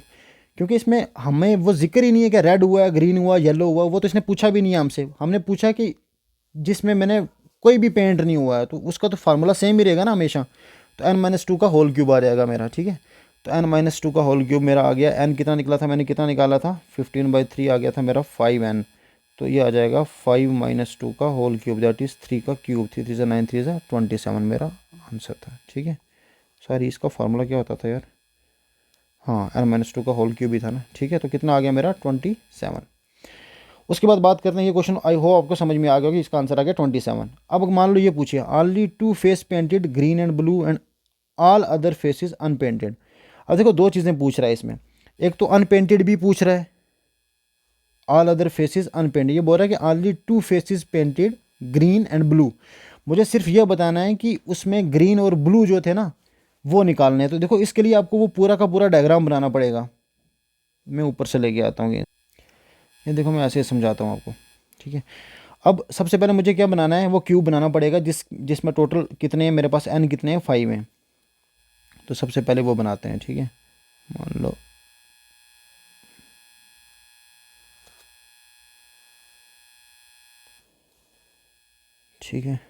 A: क्योंकि इसमें हमें वो जिक्र ही नहीं है कि रेड हुआ, ग्रीन हुआ, येलो हुआ, वो तो इसने पूछा भी नहीं है हमसे। हमने पूछा कि जिसमें मैंने कोई भी पेंट नहीं हुआ है, तो उसका तो फार्मूला सेम ही रहेगा ना हमेशा। तो n-2 का होल क्यूब आ जाएगा मेरा। ठीक है, तो n-2 का होल क्यूब मेरा आ गया। n कितना निकला था, मैंने कितना निकाला था, 15/3 आ गया था मेरा 5n। तो ये आ जाएगा 5 - 2 का होल क्यूब, दैट इज़ 3 का क्यूब, 3 3 9 3 27 मेरा आंसर था। ठीक है, सॉरी इसका फार्मूला क्या होता था यार, हाँ n-2 का होल क्यूब ही था ना। ठीक है, तो कितना आ गया मेरा, 27। उसके बाद बात करते हैं, ये क्वेश्चन आई होप आपको समझ में आ गया कि इसका आंसर आ गया 27। अब मान लो ये पूछिए only 2 face painted green and blue and all other faces unpainted. अब देखो 2 चीज़ें पूछ रहा है इसमें, एक तो अनपेंटेड भी पूछ रहा है, ऑल अदर फेसेस अनपेंटेड, ये बोल रहा है कि only 2 faces painted green and blue. मुझे सिर्फ यह बताना है कि उसमें ग्रीन और ब्लू जो थे ना वो निकालने हैं। तो देखो इसके लिए आपको वो पूरा का पूरा डायग्राम बनाना पड़ेगा। मैं ऊपर से लेके आता हूँ ये देखो, मैं ऐसे समझाता हूँ आपको, ठीक है। अब सबसे पहले मुझे क्या बनाना है, वो क्यूब बनाना पड़ेगा जिसमें टोटल कितने हैं मेरे पास, n कितने हैं, 5 हैं। तो सबसे पहले वो बनाते हैं, ठीक है। मान लो ठीक है,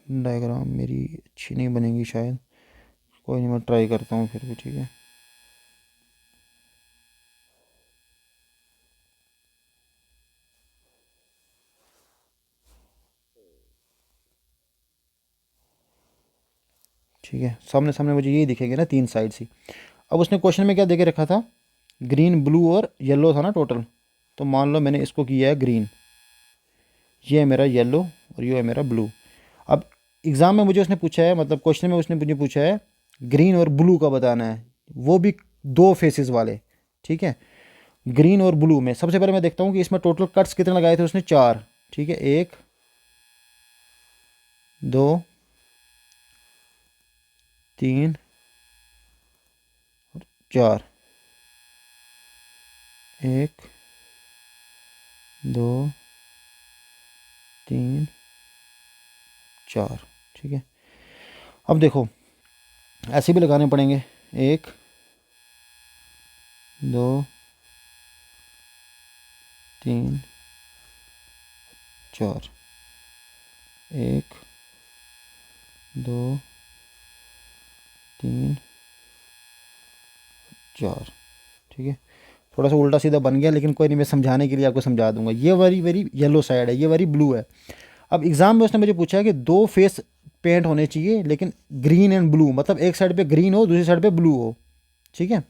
A: डायग्राम मेरी अच्छी नहीं बनेगी शायद, कोई नहीं मैं ट्राई करता हूँ फिर भी, ठीक है। ठीक है, सामने सामने मुझे यही दिखेंगे ना 3 साइड से। अब उसने क्वेश्चन में क्या दे के रखा था, ग्रीन ब्लू और येलो था ना टोटल। तो मान लो मैंने इसको किया है ग्रीन, ये है मेरा येलो और ये है मेरा ब्लू। अब एग्ज़ाम में मुझे उसने पूछा है, मतलब क्वेश्चन में उसने मुझे पूछा है ग्रीन और ब्लू का बताना है, वो भी 2 फेसेस वाले, ठीक है। ग्रीन और ब्लू में सबसे पहले मैं देखता हूँ कि इसमें टोटल कट्स कितने लगाए थे उसने, 4, ठीक है। 1 2 3 और 4, 1 2 3 4, ठीक है। अब देखो ऐसे भी लगाने पड़ेंगे, 1 2 3 4, 1 2 3 4, ठीक है। थोड़ा सा उल्टा सीधा बन गया, लेकिन कोई नहीं, मैं समझाने के लिए आपको समझा दूंगा। ये वाली मेरी येलो साइड है, ये वाली ब्लू है। अब एग्ज़ाम में उसने मुझे पूछा है कि 2 फेस पेंट होने चाहिए, लेकिन ग्रीन एंड ब्लू, मतलब एक साइड पे ग्रीन हो दूसरी साइड पे ब्लू हो, ठीक है।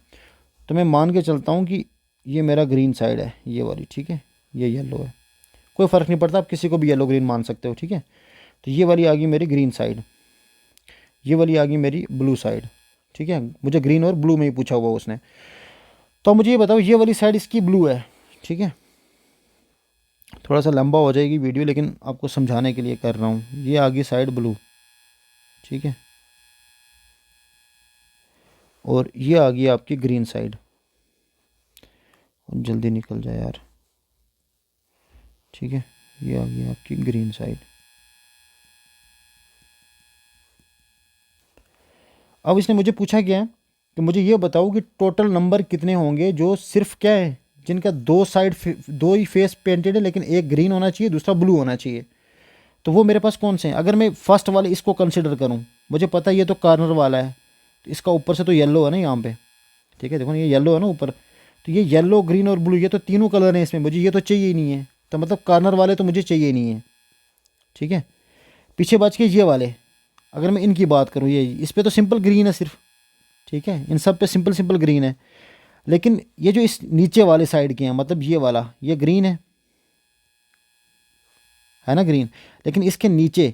A: तो मैं मान के चलता हूँ कि ये मेरा ग्रीन साइड है, ये वाली, ठीक है। ये येलो है, कोई फ़र्क नहीं पड़ता, आप किसी को भी येलो ग्रीन मान सकते हो, ठीक है। तो ये वाली आ गई मेरी ग्रीन साइड, ये वाली आ गई मेरी ब्लू साइड, ठीक है। मुझे ग्रीन और ब्लू में ही पूछा हुआ उसने। तो मुझे ये बताओ, ये वाली साइड इसकी ब्लू है, ठीक है। थोड़ा सा लंबा हो जाएगी वीडियो, लेकिन आपको समझाने के लिए कर रहा हूँ। ये आ गई साइड ब्लू, ठीक है, और ये आ गई आपकी ग्रीन साइड। जल्दी निकल जाए यार, ठीक है। ये आ गई आपकी ग्रीन साइड। अब इसने मुझे पूछा क्या है कि मुझे ये बताओ कि टोटल नंबर कितने होंगे जो सिर्फ क्या है, जिनका 2 साइड 2 ही फेस पेंटेड है, लेकिन एक ग्रीन होना चाहिए दूसरा ब्लू होना चाहिए। तो वो मेरे पास कौन से हैं? अगर मैं फर्स्ट वाले इसको कंसिडर करूं, मुझे पता है ये तो कॉर्नर वाला है, तो इसका ऊपर से तो येलो है ना यहाँ पे, ठीक है। देखो ये येलो है ना ऊपर, तो ये येलो ग्रीन और ब्लू, ये तो तीनों कलर हैं इसमें, मुझे ये तो चाहिए ही नहीं है। तो मतलब कॉर्नर वाले तो मुझे चाहिए ही नहीं है, ठीक है। पीछे बच के ये वाले, अगर मैं इनकी बात करूँ, ये इस पर तो सिंपल ग्रीन है सिर्फ, ठीक है। इन सब पे सिंपल सिंपल ग्रीन है, लेकिन ये जो इस नीचे वाले साइड के हैं, मतलब ये वाला, ये ग्रीन है ना, ग्रीन। लेकिन इसके नीचे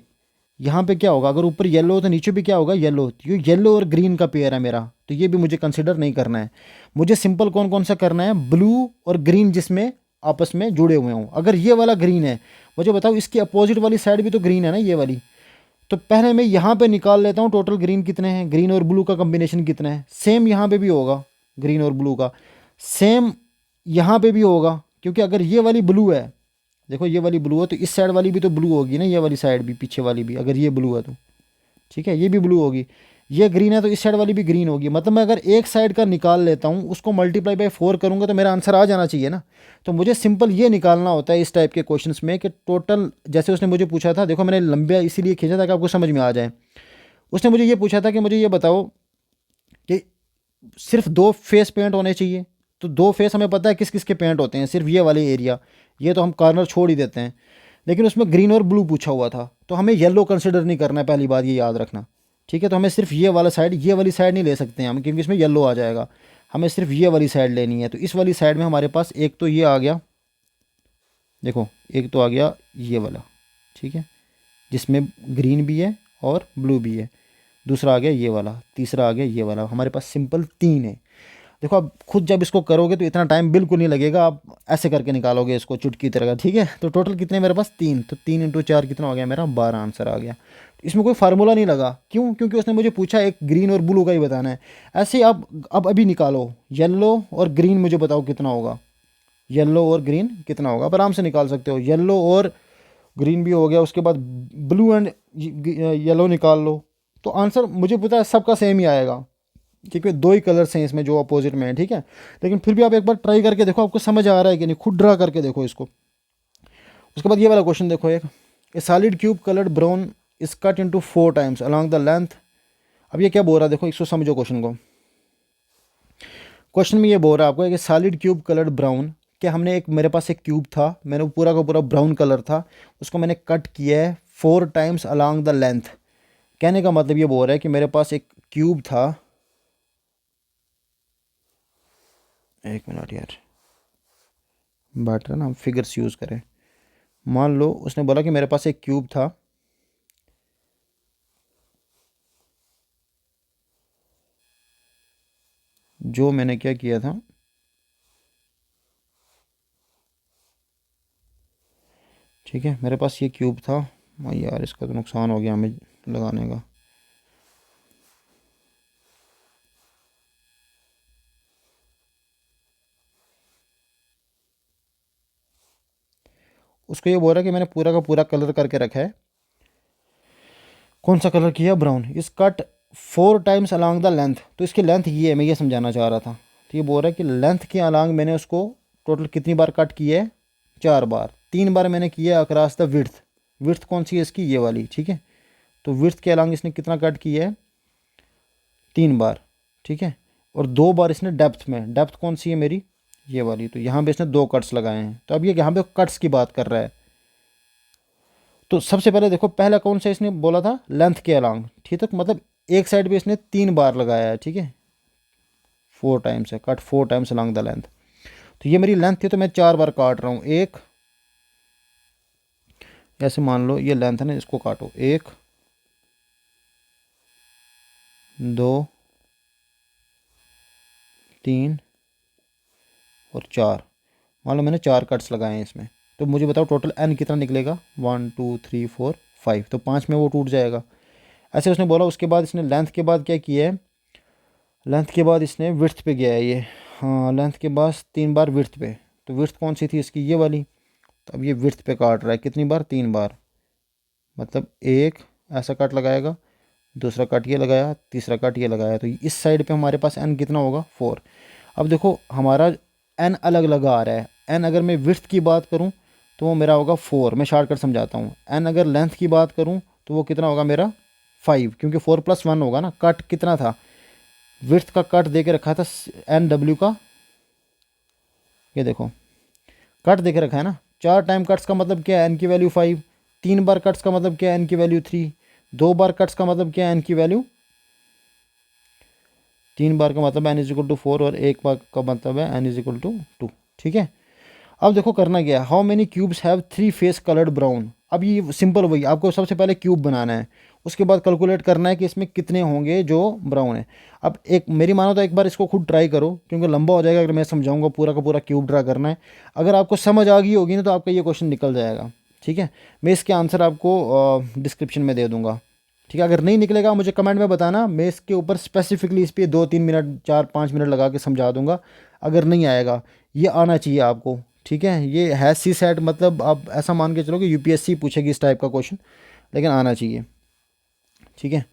A: यहाँ पे क्या होगा, अगर ऊपर येलो हो तो नीचे भी क्या होगा, येलो। ये येलो और ग्रीन का पेयर है मेरा, तो ये भी मुझे कंसिडर नहीं करना है। मुझे सिंपल कौन कौन सा करना है, ब्लू और ग्रीन जिसमें आपस में जुड़े हुए हों। अगर ये वाला ग्रीन है, मुझे बताओ इसकी अपोजिट वाली साइड भी तो ग्रीन है ना, ये वाली। तो पहले मैं यहाँ पे निकाल लेता हूँ टोटल ग्रीन कितने हैं, ग्रीन और ब्लू का कॉम्बिनेशन कितना है। सेम यहाँ पे भी होगा ग्रीन और ब्लू का, सेम यहाँ पे भी होगा, क्योंकि अगर ये वाली ब्लू है, देखो ये वाली ब्लू है, तो इस साइड वाली भी तो ब्लू होगी ना, ये वाली साइड भी, पीछे वाली भी, अगर ये ब्लू है तो, ठीक है, ये भी ब्लू होगी। ये ग्रीन है तो इस साइड वाली भी ग्रीन होगी। मतलब मैं अगर एक साइड का निकाल लेता हूँ, उसको मल्टीप्लाई बाय 4 करूँगा तो मेरा आंसर आ जाना चाहिए ना। तो मुझे सिंपल ये निकालना होता है इस टाइप के क्वेश्चंस में कि टोटल, जैसे उसने मुझे पूछा था, देखो मैंने लंबा इसीलिए खींचा था कि आपको समझ में आ जाए। उसने मुझे ये पूछा था कि मुझे ये बताओ कि सिर्फ 2 फेस पेंट होने चाहिए। तो 2 फेस हमें पता है किस किस के पेंट होते हैं, सिर्फ ये वाले एरिया, ये तो हम कॉर्नर छोड़ ही देते हैं। लेकिन उसमें ग्रीन और ब्लू पूछा हुआ था, तो हमें येलो कंसिडर नहीं करना है, पहली बात ये याद रखना, ठीक है। तो हमें सिर्फ ये वाला साइड, ये वाली साइड नहीं ले सकते हैं हम, क्योंकि इसमें येलो आ जाएगा। हमें सिर्फ ये वाली साइड लेनी है। तो इस वाली साइड में हमारे पास एक तो ये आ गया, देखो एक तो आ गया ये वाला, ठीक है, जिसमें ग्रीन भी है और ब्लू भी है। दूसरा आ गया ये वाला, तीसरा आ गया ये वाला। हमारे पास सिंपल 3 है। देखो आप खुद जब इसको करोगे तो इतना टाइम बिल्कुल नहीं लगेगा, आप ऐसे करके निकालोगे इसको चुटकी तरह का, ठीक है। तो टोटल कितने मेरे पास 3, तो 3 × 4 कितना हो गया मेरा 12 आंसर आ गया। इसमें कोई फार्मूला नहीं लगा, क्यों? क्योंकि उसने मुझे पूछा एक ग्रीन और ब्लू का ही बताना है। ऐसे ही आप अब अभी निकालो, येलो और ग्रीन मुझे बताओ कितना होगा, येलो और ग्रीन कितना होगा, आप आराम से निकाल सकते हो। येलो और ग्रीन भी हो गया, उसके बाद ब्लू एंड येलो निकाल लो, तो आंसर मुझे पता है सबका सेम ही आएगा, क्योंकि 2 ही कलर्स हैं इसमें जो अपोजिट में है, ठीक है। लेकिन फिर भी आप एक बार ट्राई करके देखो, आपको समझ आ रहा है कि नहीं, खुद ड्रा करके देखो इसको। उसके बाद ये वाला क्वेश्चन देखो, एक ए solid cube coloured brown is cut into 4 times along the length. अब ये क्या बोल रहा है, देखो इसको समझो क्वेश्चन को। क्वेश्चन में ये बोल रहा है आपको कि सॉलिड क्यूब कलर्ड ब्राउन, कि हमने एक, मेरे पास एक क्यूब था, मैंने पूरा का पूरा ब्राउन कलर था, उसको मैंने कट किया है 4 टाइम्स अलॉन्ग द लेंथ। कहने का मतलब ये बोल रहा है कि मेरे पास एक क्यूब था, एक मिनट यार, बेटर ना हम फिगर्स यूज़ करें। मान लो उसने बोला कि मेरे पास एक क्यूब था, जो मैंने क्या किया था, ठीक है, मेरे पास ये क्यूब था। यार इसका तो नुकसान हो गया हमें लगाने का। उसको ये बोल रहा है कि मैंने पूरा का पूरा कलर करके रखा है। कौन सा कलर किया? ब्राउन। इस cut 4 times along the length, तो इसकी लेंथ ये है, मैं ये समझाना चाह रहा था। तो ये बोल रहा है कि लेंथ के अलॉन्ग मैंने उसको टोटल कितनी बार कट किया है? 4 बार। 3 बार मैंने किया अक्रॉस द विड्थ। विड्थ कौन सी है इसकी? ये वाली, ठीक है। तो विड्थ के अलॉन्ग इसने कितना कट किया है? 3 बार, ठीक है। और 2 बार इसने डेप्थ में, डेप्थ कौन सी है मेरी? ये वाली। तो यहाँ पे इसने 2 कट्स लगाए हैं। तो अब ये यहाँ पे कट्स की बात कर रहा है। तो सबसे पहले देखो, पहला कौन सा इसने बोला था? लेंथ के अलॉन्ग, ठीक है। मतलब एक साइड पे इसने 3 बार लगाया है, ठीक है। 4 टाइम्स है, cut 4 times along the length. तो ये मेरी लेंथ थी, तो मैं 4 बार काट रहा हूँ। एक, ऐसे मान लो ये लेंथ है ना, इसको काटो। 1 2 3 और 4। मान लो मैंने 4 कट्स लगाए हैं इसमें। तो मुझे बताओ टोटल एन कितना निकलेगा? 1 2 3 4 5। तो 5 में वो टूट जाएगा। ऐसे उसने बोला। उसके बाद इसने लेंथ के बाद क्या किया है? लेंथ के बाद इसने विड्थ पे गया है ये। हाँ, लेंथ के बाद 3 बार विड्थ पे। तो विड्थ कौन सी थी इसकी? ये वाली। तो अब ये विड्थ पे काट रहा है कितनी बार? 3 बार। मतलब एक ऐसा कट लगाएगा, दूसरा कट ये लगाया, तीसरा कट ये लगाया। तो इस साइड पे हमारे पास एन कितना होगा? 4। अब देखो हमारा एन अलग लगा आ रहा है। एन अगर मैं विड्थ की बात करूँ तो वो मेरा होगा 4। मैं शॉर्टकट समझाता हूँ। एन अगर लेंथ की बात करूँ तो वो कितना होगा मेरा? 5, क्योंकि 4+1 होगा ना। कट कितना था? विड्थ का कट दे के रखा था एन डब्ल्यू का, ये देखो कट दे के रखा है ना। 4 टाइम कट्स का मतलब क्या है? एन की वैल्यू 5। 3 बार कट्स का मतलब क्या है? एन की वैल्यू 3। 2 बार कट्स का मतलब क्या है? एन की वैल्यू 3 बार का मतलब एन इज इक्वल टू 4, और 1 बार का मतलब है एन इज इक्वल टू 2, ठीक है। अब देखो करना क्या है। How many cubes have 3 face coloured brown. अब ये सिंपल वही, आपको सबसे पहले क्यूब बनाना है, उसके बाद कैलकुलेट करना है कि इसमें कितने होंगे जो ब्राउन है। अब एक मेरी मानो तो एक बार इसको खुद ट्राई करो, क्योंकि लंबा हो जाएगा अगर मैं समझाऊंगा। पूरा का पूरा क्यूब ड्रा करना है। अगर आपको समझ आ गई होगी ना तो आपका ये क्वेश्चन निकल जाएगा, ठीक है। मैं इसके आंसर आपको डिस्क्रिप्शन में दे दूंगा, ठीक है। अगर नहीं निकलेगा मुझे कमेंट में बताना, मैं इसके ऊपर स्पेसिफिकली इस पर 2-3 मिनट 4-5 मिनट लगा के समझा दूंगा। अगर नहीं आएगा, ये आना चाहिए आपको, ठीक है। ये है सी सेट, मतलब आप ऐसा मान के चलो कि यूपीएससी पूछेगी इस टाइप का क्वेश्चन, लेकिन आना चाहिए, ठीक है।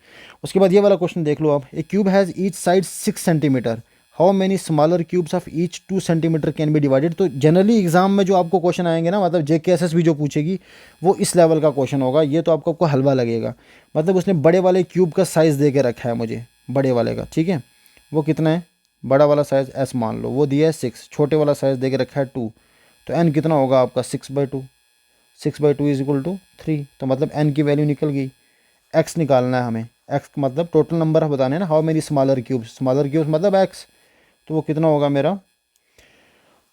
A: उसके बाद ये वाला क्वेश्चन देख लो आप। A cube has each side 6 centimetre, how many smaller cubes of each 2 centimetre can be divided. तो जनरली एग्जाम में जो आपको क्वेश्चन आएंगे ना, मतलब जेकेएसएस भी जो पूछेगी वो इस लेवल का क्वेश्चन होगा। ये तो आपको हलवा लगेगा। मतलब उसने बड़े वाले क्यूब का साइज़ दे के रखा है मुझे, बड़े वाले का, ठीक है। वो कितना है? बड़ा वाला साइज़ एस मान लो, वो दिया है 6। छोटे वाला साइज़ दे के रखा है 2। तो एन कितना होगा आपका? 6/2। 6/2 इज इक्वल टू 3। तो मतलब एन की वैल्यू निकल गई। एक्स निकालना है हमें। एक्स मतलब टोटल नंबर बताने ना, हाउ मेनी स्मॉलर क्यूब्स मतलब एक्स, तो वो कितना होगा मेरा,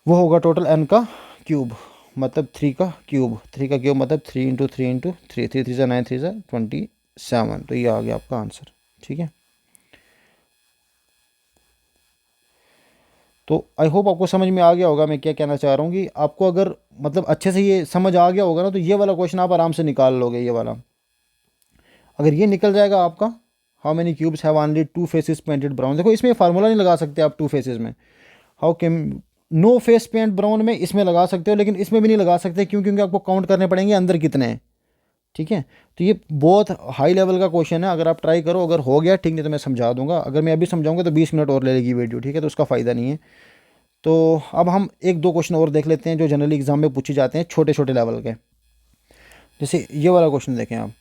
A: वो होगा टोटल एन का क्यूब मतलब 3 का क्यूब मतलब 3 × 3 × 3 3 3 9 3 27, तो ये आ गया आपका आंसर। ठीक है, तो आई होप आपको समझ में आ गया होगा मैं क्या कहना चाह रहा हूँ, कि आपको अगर मतलब अच्छे से ये समझ आ गया होगा ना, तो ये वाला क्वेश्चन आप आराम से निकाल लोगे। ये वाला अगर ये निकल जाएगा आपका, how many cubes have only 2 faces painted brown, देखो इसमें फार्मूला नहीं लगा सकते आप 2 फेसेस में, how can no face paint brown में इसमें लगा सकते हो, लेकिन इसमें भी नहीं लगा सकते, क्यों, क्योंकि आपको काउंट करने पड़ेंगे अंदर कितने हैं। ठीक है, तो ये बहुत हाई लेवल का क्वेश्चन है, अगर आप ट्राई करो, अगर हो गया ठीक, नहीं तो मैं समझा दूंगा, अगर मैं अभी समझाऊंगा तो 20 मिनट और ले लेगी वीडियो। ठीक है, तो उसका फ़ायदा नहीं है। तो अब हम एक दो क्वेश्चन और देख लेते हैं जो जनरली एग्जाम में पूछे जाते हैं छोटे छोटे लेवल के। जैसे ये वाला क्वेश्चन देखें आप,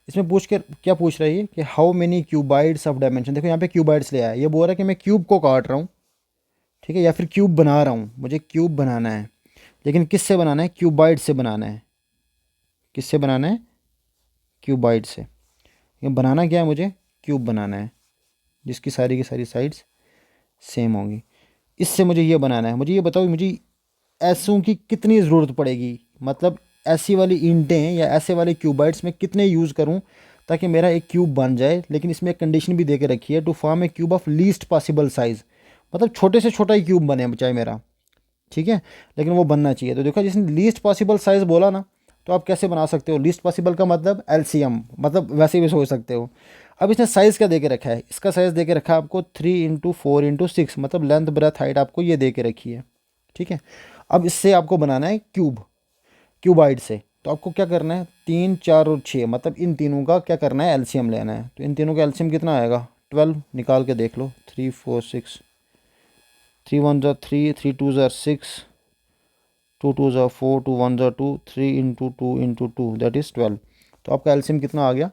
A: इसमें पूछ के क्या पूछ रही है कि how many cuboids of dimension, देखो यहाँ पे क्यूबाइड्स ले आया है, ये बोल रहा है कि मैं क्यूब को काट रहा हूँ, ठीक है, या फिर क्यूब बना रहा हूँ, मुझे क्यूब बनाना है, लेकिन किससे बनाना है, क्यूबाइड से बनाना है। किससे बनाना है, क्यूबाइड से। ये बनाना क्या है, मुझे क्यूब बनाना है जिसकी सारी की सारी साइड्स सेम होंगी, इससे मुझे ये बनाना है। मुझे ये बताओ, मुझे ऐसों की कितनी ज़रूरत पड़ेगी, मतलब ऐसी वाली ईंटें या ऐसे वाले क्यूबाइड्स में कितने यूज़ करूं ताकि मेरा एक क्यूब बन जाए। लेकिन इसमें एक कंडीशन भी दे के रखी है, to form a cube of least possible size, मतलब छोटे से छोटा ही क्यूब बने चाहे मेरा, ठीक है, लेकिन वो बनना चाहिए। तो देखो जिसने लीस्ट पॉसिबल साइज़ बोला ना, तो आप कैसे बना सकते हो, लीस्ट पॉसिबल का मतलब एलसीएम, मतलब वैसे भी सोच सकते हो। अब इसने साइज़ क्या दे के रखा है, इसका साइज़ दे के रखा है आपको 3 × 4 × 6, मतलब लेंथ ब्रेथ हाइट आपको ये दे के रखी है। ठीक है, अब इससे आपको बनाना है क्यूब, क्यूबाइड से। तो आपको क्या करना है, 3 4 और 6, मतलब इन तीनों का क्या करना है, एलसीएम लेना है। तो इन तीनों का एलसीएम कितना आएगा, 12, निकाल के देख लो। 3 4 6, 3 1 3, 3 2 6, 2 2 4, 2 1 2, 3 × 2 × 2 दैट इज़ 12। तो आपका एलसीएम कितना आ गया,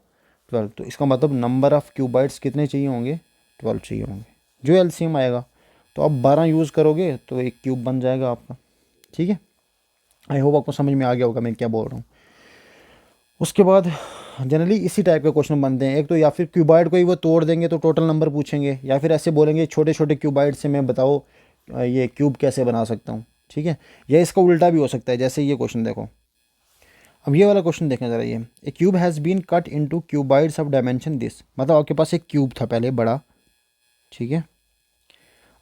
A: 12। तो इसका मतलब नंबर ऑफ़ क्यूबाइड्स कितने चाहिए होंगे, 12 चाहिए होंगे, जो एलसीएम आएगा। तो आप 12 यूज़ करोगे तो एक क्यूब बन जाएगा आपका। ठीक है, आई होप आपको समझ में आ गया होगा मैं क्या बोल रहा हूँ। उसके बाद जनरली इसी टाइप के क्वेश्चन बनते हैं, एक तो या फिर क्यूबाइड को ही वो तोड़ देंगे तो टोटल नंबर पूछेंगे, या फिर ऐसे बोलेंगे छोटे छोटे क्यूबाइड से मैं बताओ ये क्यूब कैसे बना सकता हूँ। ठीक है, या इसका उल्टा भी हो सकता है, जैसे ये क्वेश्चन देखो। अब ये वाला क्वेश्चन देखें ज़रा, ये a cube has been cut into cuboids of dimension this, मतलब आपके पास एक क्यूब था पहले बड़ा, ठीक है,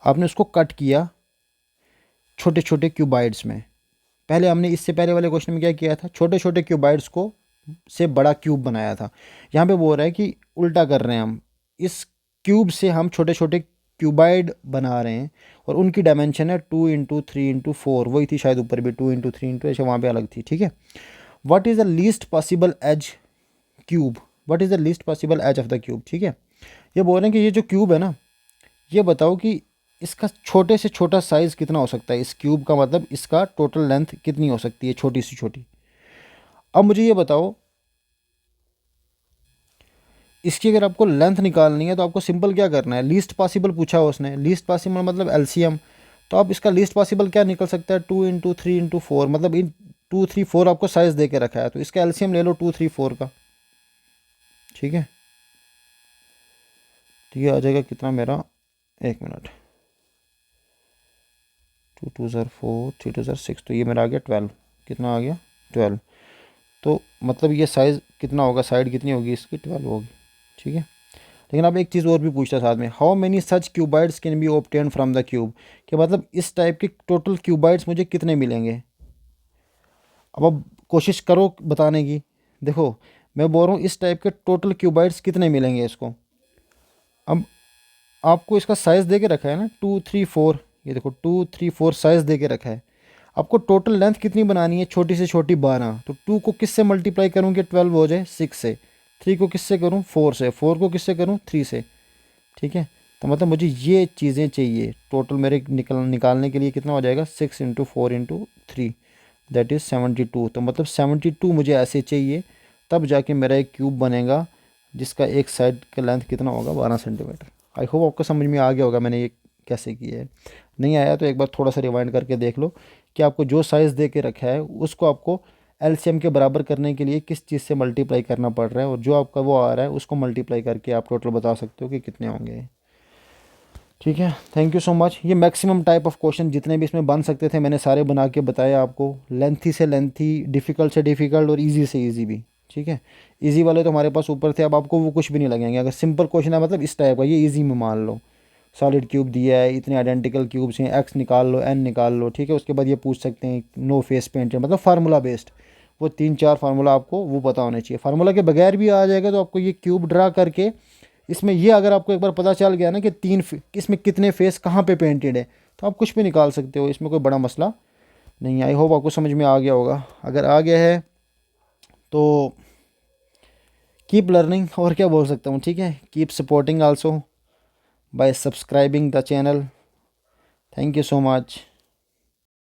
A: आपने उसको कट किया छोटे छोटे क्यूबाइड्स में। पहले हमने इससे पहले वाले क्वेश्चन में क्या किया था, छोटे छोटे क्यूबाइड्स को से बड़ा क्यूब बनाया था। यहाँ पे बोल रहा है कि उल्टा कर रहे हैं हम, इस क्यूब से हम छोटे छोटे क्यूबाइड बना रहे हैं, और उनकी डायमेंशन है 2 × 3 × 4, वही थी शायद ऊपर भी 2 × 3 × ऐसे वहाँ पे अलग थी। ठीक है, what is the least possible edge cube, what is the least possible edge of the cube. ठीक है, ये बोल रहे हैं कि ये जो क्यूब है ना, ये बताओ कि इसका छोटे से छोटा साइज़ कितना हो सकता है, इस क्यूब का मतलब इसका टोटल लेंथ कितनी हो सकती है, छोटी से छोटी। अब मुझे ये बताओ, इसकी अगर आपको लेंथ निकालनी है तो आपको सिंपल क्या करना है, लीस्ट पॉसिबल पूछा है उसने, लीस्ट पॉसिबल मतलब एलसीएम। तो आप इसका लीस्ट पॉसिबल क्या निकल सकता है, 2 × 3 × 4, मतलब इन 2 3 4 आपको साइज़ दे के रखा है, तो इसका एलसीएम ले लो 2 3 4 का। ठीक है, तो ये आ जाएगा कितना मेरा, 1 मिनट, 2 2 4, 3 2 6, तो ये मेरा आ गया 12। कितना आ गया, 12। तो मतलब ये साइज़ कितना होगा, साइड कितनी होगी इसकी, 12 होगी। ठीक है, लेकिन अब एक चीज़ और भी पूछता साथ में, how many such cuboids can be obtain from the cube, कि मतलब इस टाइप के टोटल क्यूबाइड्स मुझे कितने मिलेंगे। अब कोशिश करो बताने की। देखो मैं बोल रहा हूँ इस टाइप के टोटल क्यूबाइड्स कितने मिलेंगे इसको। अब आपको इसका साइज़ दे के रखा है ना 2 3 4, ये देखो 2 3 4 साइज़ दे के रखा है। आपको टोटल लेंथ कितनी बनानी है, छोटी से छोटी 12। तो 2 को किससे मल्टीप्लाई करूँ कि 12 हो जाए, 6 से। 3 को किससे करूँ, 4 से। 4 को किससे करूँ, 3 से। ठीक है, तो मतलब मुझे ये चीज़ें चाहिए टोटल मेरे निकालने के लिए। कितना हो जाएगा, 6 × 4 × 3 दैट इज़ 72। तो मतलब 72 मुझे ऐसे चाहिए, तब जाके मेरा एक क्यूब बनेगा जिसका एक साइड का लेंथ कितना होगा, 12 सेंटीमीटर। आई होप आपको समझ में आ गया होगा मैंने ये कैसे किया है। नहीं आया तो एक बार थोड़ा सा रिवाइंड करके देख लो कि आपको जो साइज़ दे के रखा है उसको आपको एलसीएम के बराबर करने के लिए किस चीज़ से मल्टीप्लाई करना पड़ रहा है, और जो आपका वो आ रहा है उसको मल्टीप्लाई करके आप टोटल बता सकते हो कि कितने होंगे। ठीक है, थैंक यू सो मच। ये मैक्सिमम टाइप ऑफ क्वेश्चन जितने भी इसमें बन सकते थे मैंने सारे बना के बताए आपको, लेंथी से लेंथी, डिफ़िकल्ट से डिफ़िकल्ट और इजी से इजी भी। ठीक है, इजी वाले तो हमारे पास ऊपर थे, अब आपको वो कुछ भी नहीं लगेंगे। अगर सिंपल क्वेश्चन है मतलब इस टाइप का, ये इजी में मान लो सॉलिड क्यूब दिया है, इतने आइडेंटिकल क्यूब्स हैं, एक्स निकाल लो, एन निकाल लो। ठीक है, उसके बाद ये पूछ सकते हैं नो फेस पेंटेड, मतलब फार्मूला बेस्ड, वो 3-4 फार्मूला आपको वो पता होने चाहिए। फार्मूला के बगैर भी आ जाएगा तो आपको ये क्यूब ड्रा करके इसमें ये अगर आपको एक बार पता चल गया ना कि इसमें कितने फेस कहाँ पे पेंटेड है, तो आप कुछ भी निकाल सकते हो, इसमें कोई बड़ा मसला नहीं है। आई होप आपको समझ में आ गया होगा। अगर आ गया है तो कीप लर्निंग, और क्या बोल सकता हूँ। ठीक है, keep supporting also by subscribing the channel. Thank you so much.